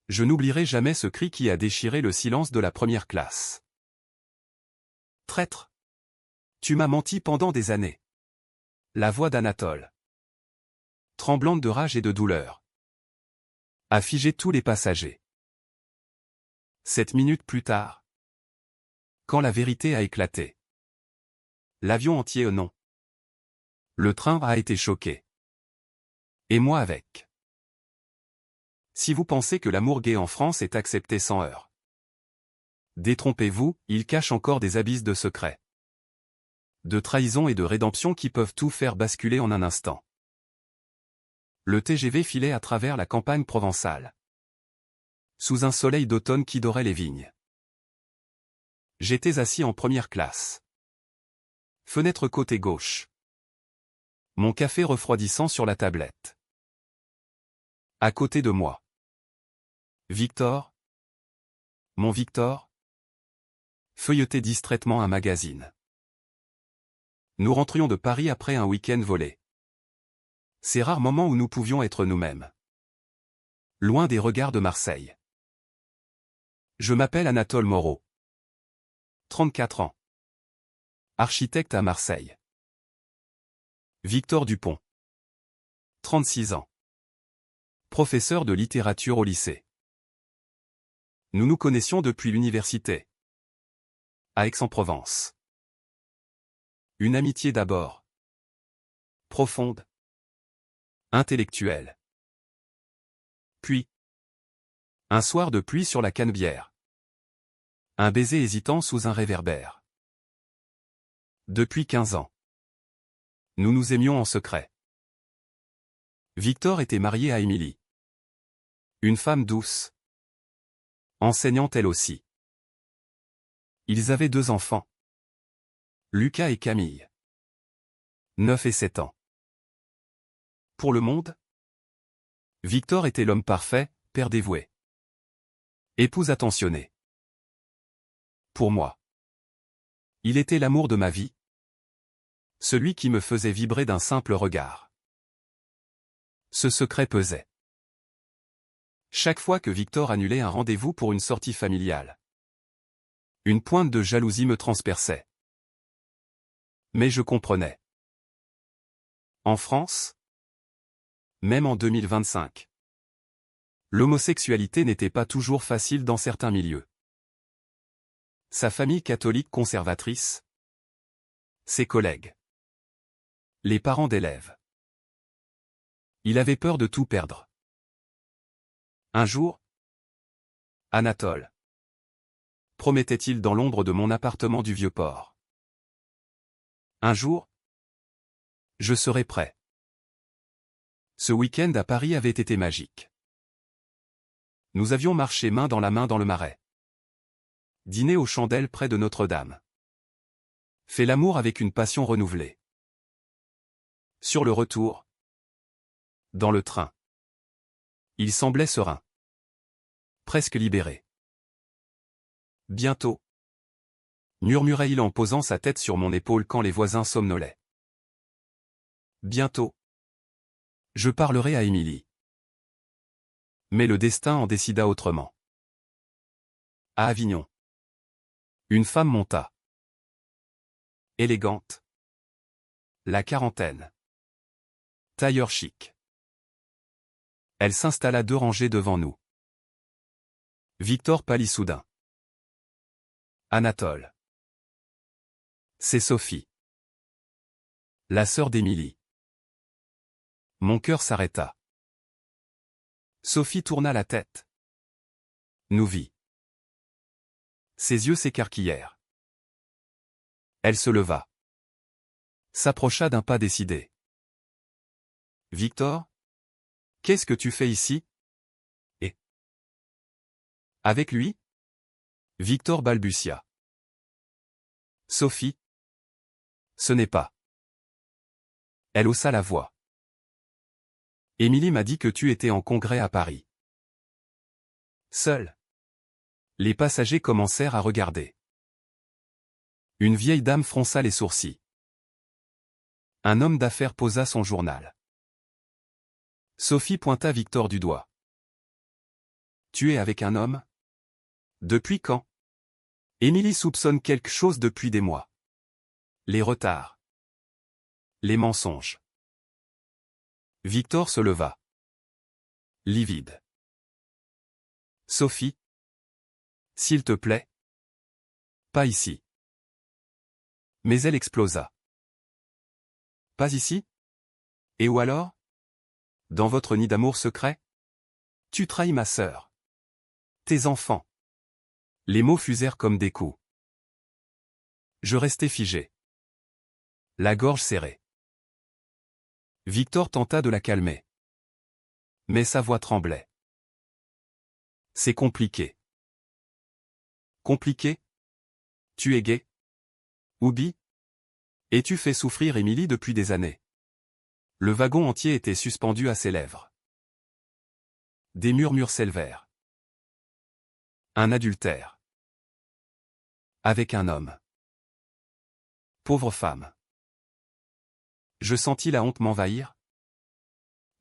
Je n'oublierai jamais ce cri qui a déchiré le silence de la première classe. Traître! Tu m'as menti pendant des années. La voix d'Anatole, tremblante de rage et de douleur, a figé tous les passagers. 7 minutes plus tard, quand la vérité a éclaté, l'avion entier non. Le train a été choqué. Et moi avec. Si vous pensez que l'amour gay en France est accepté sans heurts, détrompez-vous, il cache encore des abysses de secrets, de trahison et de rédemption qui peuvent tout faire basculer en un instant. Le TGV filait à travers la campagne provençale, sous un soleil d'automne qui dorait les vignes. J'étais assis en première classe. Fenêtre côté gauche. Mon café refroidissant sur la tablette. À côté de moi, Victor, mon Victor, feuilletait distraitement un magazine. Nous rentrions de Paris après un week-end volé. Ces rares moments où nous pouvions être nous-mêmes. Loin des regards de Marseille. Je m'appelle Anatole Moreau. 34 ans. Architecte à Marseille. Victor Dupont. 36 ans. Professeur de littérature au lycée. Nous nous connaissions depuis l'université. À Aix-en-Provence. Une amitié d'abord. Profonde. Intellectuelle. Puis. Un soir de pluie sur la Canebière. Un baiser hésitant sous un réverbère. Depuis 15 ans. Nous nous aimions en secret. Victor était marié à Émilie. Une femme douce. Enseignante elle aussi. Ils avaient 2 enfants. Lucas et Camille. 9 et 7 ans. Pour le monde, Victor était l'homme parfait, père dévoué. Épouse attentionnée. Pour moi, il était l'amour de ma vie. Celui qui me faisait vibrer d'un simple regard. Ce secret pesait. Chaque fois que Victor annulait un rendez-vous pour une sortie familiale, une pointe de jalousie me transperçait. Mais je comprenais. En France, même en 2025, l'homosexualité n'était pas toujours facile dans certains milieux. Sa famille catholique conservatrice, ses collègues, les parents d'élèves. Il avait peur de tout perdre. Un jour, Anatole, promettait-il dans l'ombre de mon appartement du Vieux-Port. Un jour, je serai prêt. Ce week-end à Paris avait été magique. Nous avions marché main dans le Marais. Dîné aux chandelles près de Notre-Dame. Fait l'amour avec une passion renouvelée. Sur le retour, dans le train, il semblait serein. Presque libéré. Bientôt, murmurait-il en posant sa tête sur mon épaule quand les voisins somnolaient. Bientôt, je parlerai à Émilie. Mais le destin en décida autrement. À Avignon, une femme monta. Élégante. La quarantaine. Tailleur chic. Elle s'installa 2 rangées devant nous. Victor pâlit soudain. Anatole. C'est Sophie. La sœur d'Émilie. Mon cœur s'arrêta. Sophie tourna la tête. Nous vit. Ses yeux s'écarquillèrent. Elle se leva. S'approcha d'un pas décidé. Victor? Qu'est-ce que tu fais ici? Et avec lui? Victor balbutia. Sophie? Ce n'est pas. Elle haussa la voix. Émilie m'a dit que tu étais en congrès à Paris. Seul. Les passagers commencèrent à regarder. Une vieille dame fronça les sourcils. Un homme d'affaires posa son journal. Sophie pointa Victor du doigt. Tu es avec un homme? Depuis quand? Émilie soupçonne quelque chose depuis des mois. Les retards. Les mensonges. Victor se leva. Livide. Sophie? S'il te plaît? Pas ici. Mais elle explosa. Pas ici? Et où alors? Dans votre nid d'amour secret? Tu trahis ma sœur. Tes enfants. Les mots fusèrent comme des coups. Je restai figé. La gorge serrée. Victor tenta de la calmer. Mais sa voix tremblait. C'est compliqué. Compliqué? Tu es gay? Ou bi? Et tu fais souffrir Émilie depuis des années. Le wagon entier était suspendu à ses lèvres. Des murmures s'élevèrent. Un adultère. Avec un homme. Pauvre femme. Je sentis la honte m'envahir,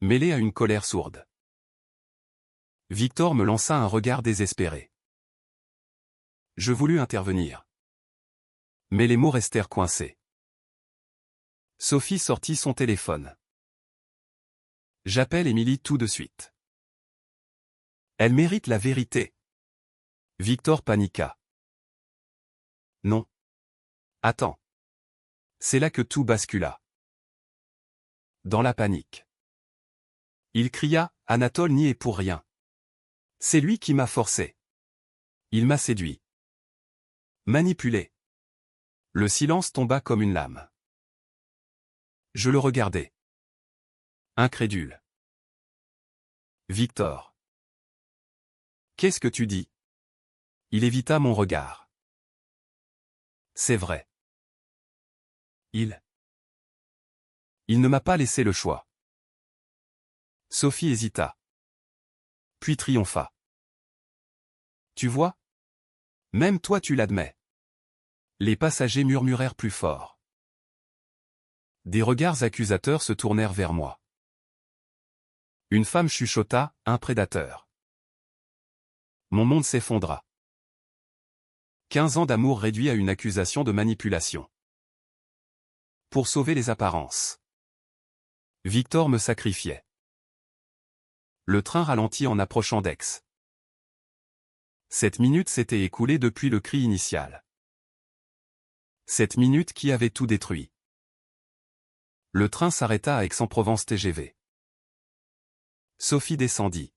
mêlée à une colère sourde. Victor me lança un regard désespéré. Je voulus intervenir. Mais les mots restèrent coincés. Sophie sortit son téléphone. J'appelle Émilie tout de suite. Elle mérite la vérité. Victor paniqua. Non. Attends. C'est là que tout bascula. Dans la panique. Il cria, Anatole n'y est pour rien. C'est lui qui m'a forcé. Il m'a séduit. Manipulé. Le silence tomba comme une lame. Je le regardais. Incrédule. Victor. Qu'est-ce que tu dis? Il évita mon regard. C'est vrai. Il ne m'a pas laissé le choix. Sophie hésita. Puis triompha. Tu vois? Même toi tu l'admets. Les passagers murmurèrent plus fort. Des regards accusateurs se tournèrent vers moi. Une femme chuchota, un prédateur. Mon monde s'effondra. 15 ans d'amour réduit à une accusation de manipulation. Pour sauver les apparences. Victor me sacrifiait. Le train ralentit en approchant d'Aix. 7 minutes s'étaient écoulées depuis le cri initial. 7 minutes qui avaient tout détruit. Le train s'arrêta à Aix-en-Provence TGV. Sophie descendit.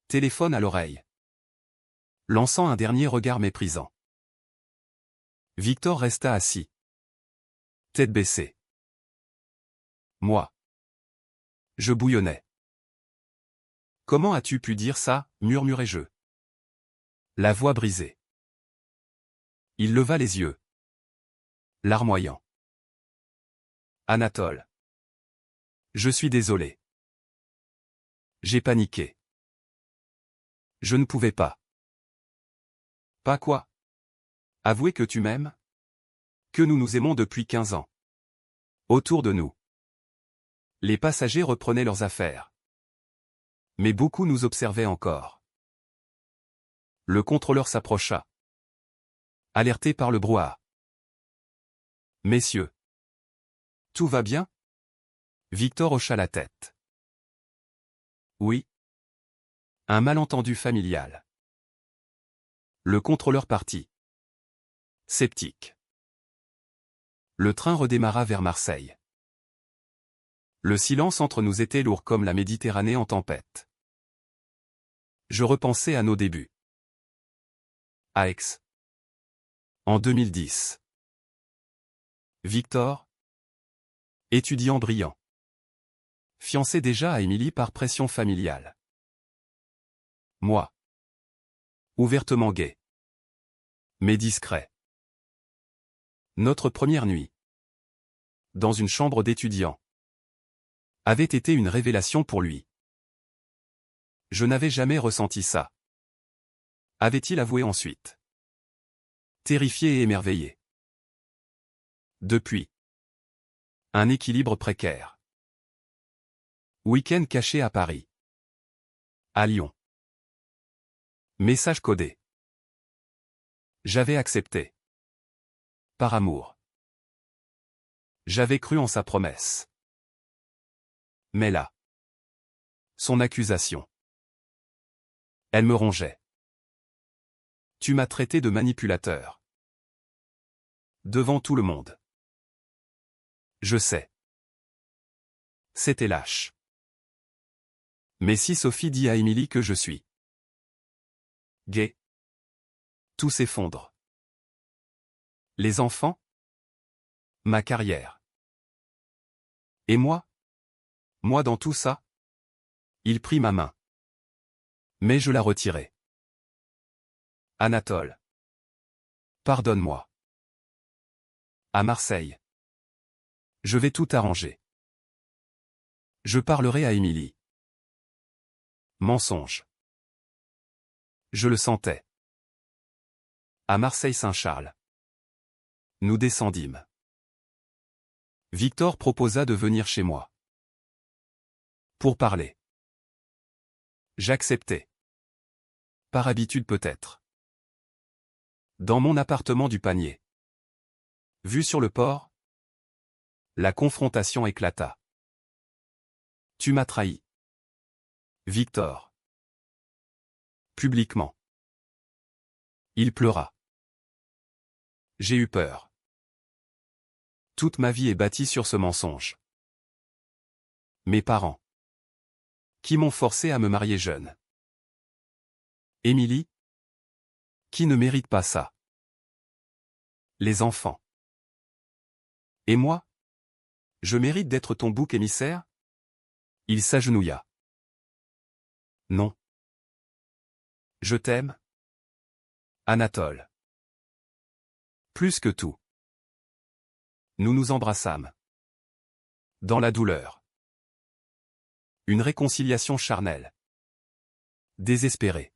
Téléphone à l'oreille. Lançant un dernier regard méprisant. Victor resta assis. Tête baissée. Moi. Je bouillonnais. Comment as-tu pu dire ça, murmurai-je. La voix brisée. Il leva les yeux. Larmoyant. Anatole. Je suis désolé. J'ai paniqué. Je ne pouvais pas. Pas quoi? Avouer que tu m'aimes? Que nous nous aimons depuis 15 ans. Autour de nous. Les passagers reprenaient leurs affaires. Mais beaucoup nous observaient encore. Le contrôleur s'approcha. Alerté par le brouhaha. Messieurs. Tout va bien? Victor hocha la tête. Oui. Un malentendu familial. Le contrôleur partit. Sceptique. Le train redémarra vers Marseille. Le silence entre nous était lourd comme la Méditerranée en tempête. Je repensais à nos débuts. À Aix. En 2010. Victor. Étudiant brillant. Fiancé déjà à Émilie par pression familiale. Moi. Ouvertement gay. Mais discret. Notre première nuit. Dans une chambre d'étudiant. Avait été une révélation pour lui. Je n'avais jamais ressenti ça. Avait-il avoué ensuite? Terrifié et émerveillé. Depuis. Un équilibre précaire. Week-end caché à Paris. À Lyon. Message codé. J'avais accepté. Par amour. J'avais cru en sa promesse. Mais là. Son accusation. Elle me rongeait. Tu m'as traité de manipulateur. Devant tout le monde. Je sais. C'était lâche. Mais si Sophie dit à Émilie que je suis gay, tout s'effondre. Les enfants? Ma carrière. Et moi? Moi dans tout ça? Il prit ma main. Mais je la retirai. Anatole. Pardonne-moi. À Marseille. Je vais tout arranger. Je parlerai à Émilie. Mensonge. Je le sentais. À Marseille-Saint-Charles. Nous descendîmes. Victor proposa de venir chez moi. Pour parler. J'acceptai. Par habitude peut-être. Dans mon appartement du Panier. Vue sur le port. La confrontation éclata. Tu m'as trahi. Victor. Publiquement. Il pleura. J'ai eu peur. Toute ma vie est bâtie sur ce mensonge. Mes parents. Qui m'ont forcé à me marier jeune. Émilie. Qui ne mérite pas ça. Les enfants. Et moi? Je mérite d'être ton bouc émissaire? Il s'agenouilla. Non. Je t'aime. Anatole. Plus que tout. Nous nous embrassâmes. Dans la douleur. Une réconciliation charnelle. Désespérée.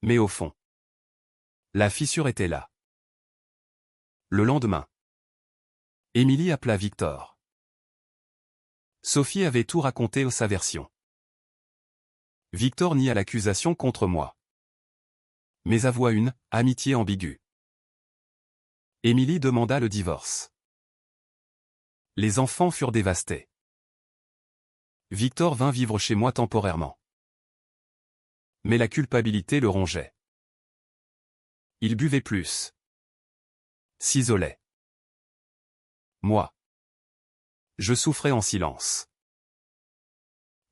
Mais au fond. La fissure était là. Le lendemain. Émilie appela Victor. Sophie avait tout raconté à sa version. Victor nia l'accusation contre moi. Mais avoua une amitié ambiguë. Émilie demanda le divorce. Les enfants furent dévastés. Victor vint vivre chez moi temporairement. Mais la culpabilité le rongeait. Il buvait plus. S'isolait. Moi. Je souffrais en silence.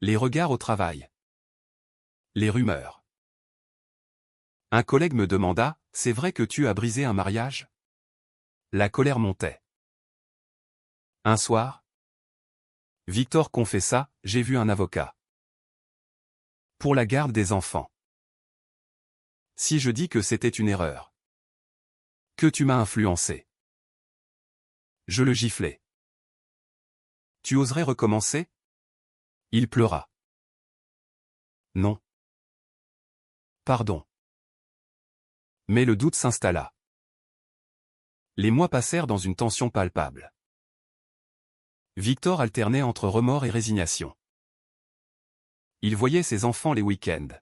Les regards au travail. Les rumeurs. Un collègue me demanda, c'est vrai que tu as brisé un mariage? La colère montait. Un soir, Victor confessa, j'ai vu un avocat. Pour la garde des enfants. Si je dis que c'était une erreur. Que tu m'as influencé. Je le giflai. Tu oserais recommencer? Il pleura. Non. Pardon. Mais le doute s'installa. Les mois passèrent dans une tension palpable. Victor alternait entre remords et résignation. Il voyait ses enfants les week-ends.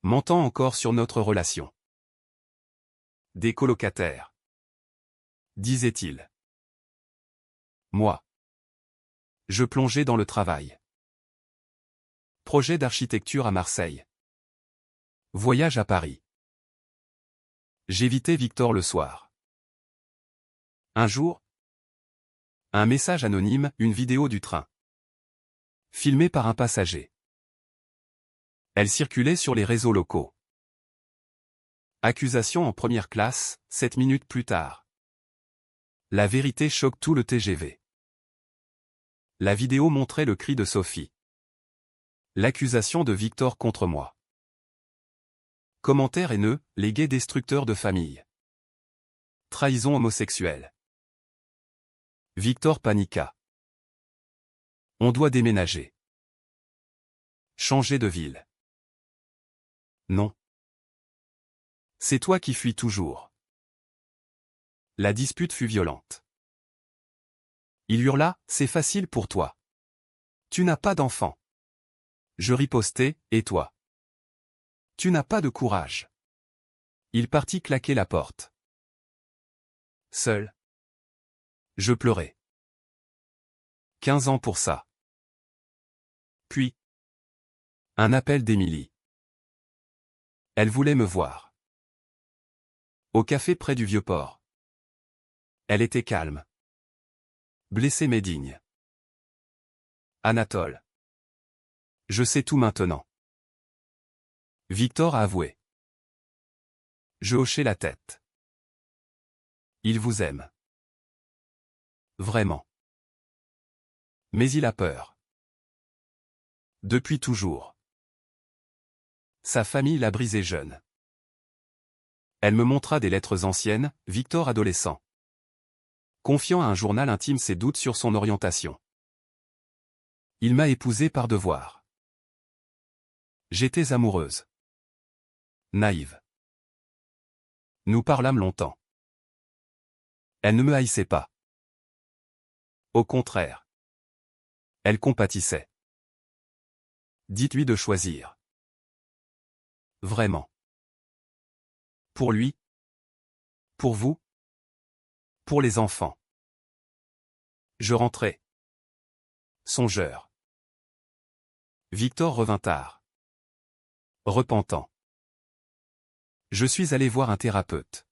Mentant encore sur notre relation. Des colocataires. Disait-il. Moi. Je plongeais dans le travail. Projet d'architecture à Marseille. Voyage à Paris. J'évitais Victor le soir. Un jour, un message anonyme, une vidéo du train. Filmée par un passager. Elle circulait sur les réseaux locaux. Accusation en première classe, 7 minutes plus tard. La vérité choque tout le TGV. La vidéo montrait le cri de Sophie. L'accusation de Victor contre moi. Commentaires haineux, les gays destructeurs de famille. Trahison homosexuelle. Victor paniqua. On doit déménager. Changer de ville. Non. C'est toi qui fuis toujours. La dispute fut violente. Il hurla, c'est facile pour toi. Tu n'as pas d'enfant. Je ripostai, et toi? Tu n'as pas de courage. Il partit claquer la porte. Seul. Je pleurais. 15 ans pour ça. Puis. Un appel d'Émilie. Elle voulait me voir. Au café près du Vieux-Port. Elle était calme. Blessée mais digne. Anatole. Je sais tout maintenant. Victor a avoué. Je hochai la tête. Il vous aime. Vraiment. Mais il a peur. Depuis toujours. Sa famille l'a brisé jeune. Elle me montra des lettres anciennes, Victor adolescent. Confiant à un journal intime ses doutes sur son orientation. Il m'a épousée par devoir. J'étais amoureuse. Naïve. Nous parlâmes longtemps. Elle ne me haïssait pas. Au contraire. Elle compatissait. Dites-lui de choisir. Vraiment. Pour lui. Pour vous. Pour les enfants. Je rentrai. Songeur. Victor revint tard. Repentant. Je suis allé voir un thérapeute.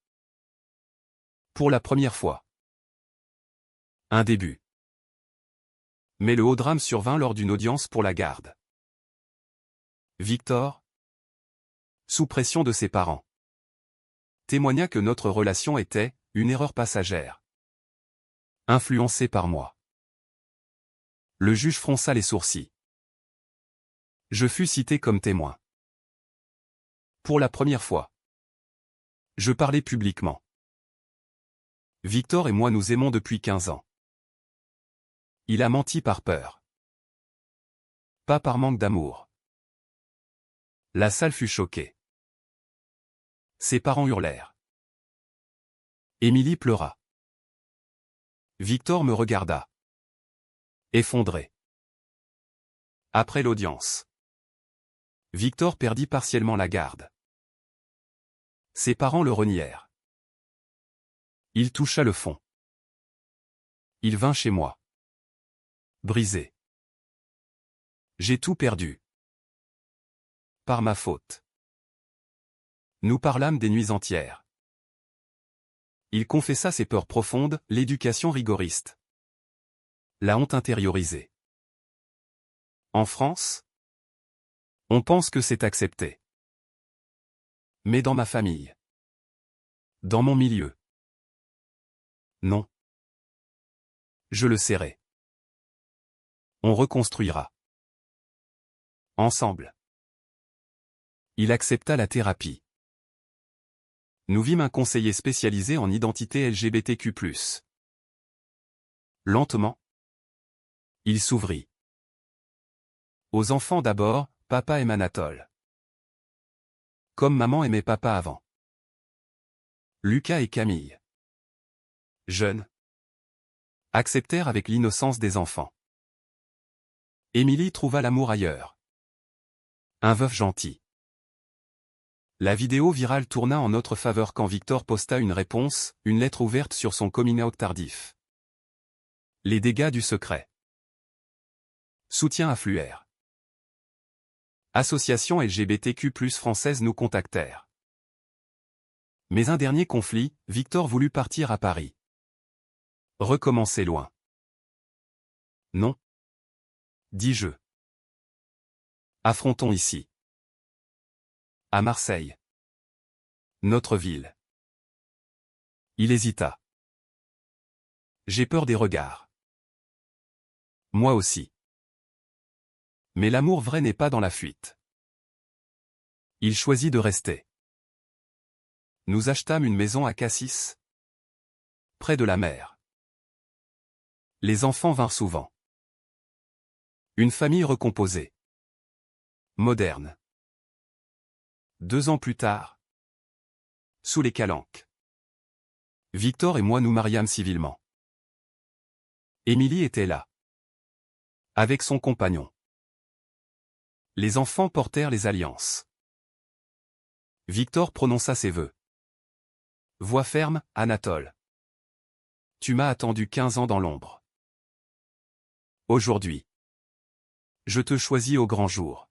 Pour la première fois. Un début. Mais le haut drame survint lors d'une audience pour la garde. Victor, sous pression de ses parents, témoigna que notre relation était une erreur passagère. Influencée par moi. Le juge fronça les sourcils. Je fus cité comme témoin. Pour la première fois. Je parlais publiquement. Victor et moi nous aimons depuis 15 ans. Il a menti par peur. Pas par manque d'amour. La salle fut choquée. Ses parents hurlèrent. Émilie pleura. Victor me regarda. Effondré. Après l'audience. Victor perdit partiellement la garde. Ses parents le renièrent. Il toucha le fond. Il vint chez moi. Brisé. J'ai tout perdu. Par ma faute. Nous parlâmes des nuits entières. Il confessa ses peurs profondes, l'éducation rigoriste. La honte intériorisée. En France, on pense que c'est accepté. Mais dans ma famille. Dans mon milieu. Non. Je le serai. On reconstruira. Ensemble. Il accepta la thérapie. Nous vîmes un conseiller spécialisé en identité LGBTQ+. Lentement. Il s'ouvrit. Aux enfants d'abord, papa aime Anatole. Comme maman aimait papa avant. Lucas et Camille. Jeunes. Acceptèrent avec l'innocence des enfants. Émilie trouva l'amour ailleurs. Un veuf gentil. La vidéo virale tourna en notre faveur quand Victor posta une réponse, une lettre ouverte sur son coming out tardif. Les dégâts du secret. Soutien affluèrent. Association LGBTQ+ française nous contactèrent. Mais un dernier conflit, Victor voulut partir à Paris. Recommencer loin. Non. Dis-je. Affrontons ici. À Marseille. Notre ville. Il hésita. J'ai peur des regards. Moi aussi. Mais l'amour vrai n'est pas dans la fuite. Il choisit de rester. Nous achetâmes une maison à Cassis. Près de la mer. Les enfants vinrent souvent. Une famille recomposée. Moderne. 2 ans plus tard. Sous les calanques. Victor et moi nous mariâmes civilement. Émilie était là. Avec son compagnon. Les enfants portèrent les alliances. Victor prononça ses vœux. Voix ferme, Anatole. Tu m'as attendu 15 ans dans l'ombre. Aujourd'hui. Je te choisis au grand jour.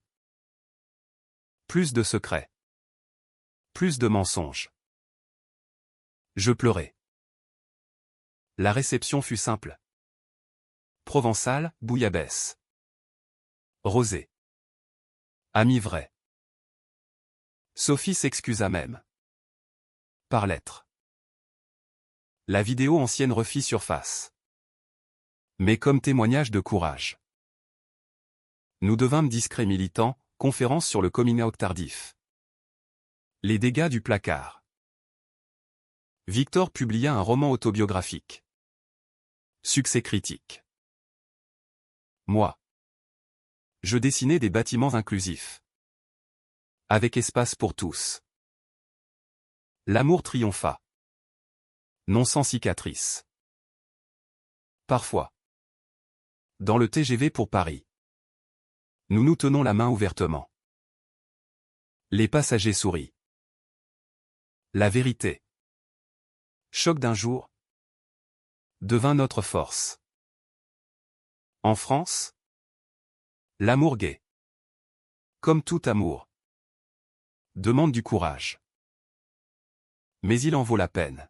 Plus de secrets. Plus de mensonges. Je pleurais. La réception fut simple. Provençal, bouillabaisse. Rosé. Ami vrai. Sophie s'excusa même. Par lettre. La vidéo ancienne refit surface. Mais comme témoignage de courage. Nous devînmes discrets militants, conférence sur le coming out tardif. Les dégâts du placard. Victor publia un roman autobiographique. Succès critique. Moi. Je dessinais des bâtiments inclusifs. Avec espace pour tous. L'amour triompha. Non sans cicatrice. Parfois. Dans le TGV pour Paris. Nous nous tenons la main ouvertement. Les passagers sourient. La vérité. Choc d'un jour. Devint notre force. En France. L'amour gai. Comme tout amour. Demande du courage. Mais il en vaut la peine.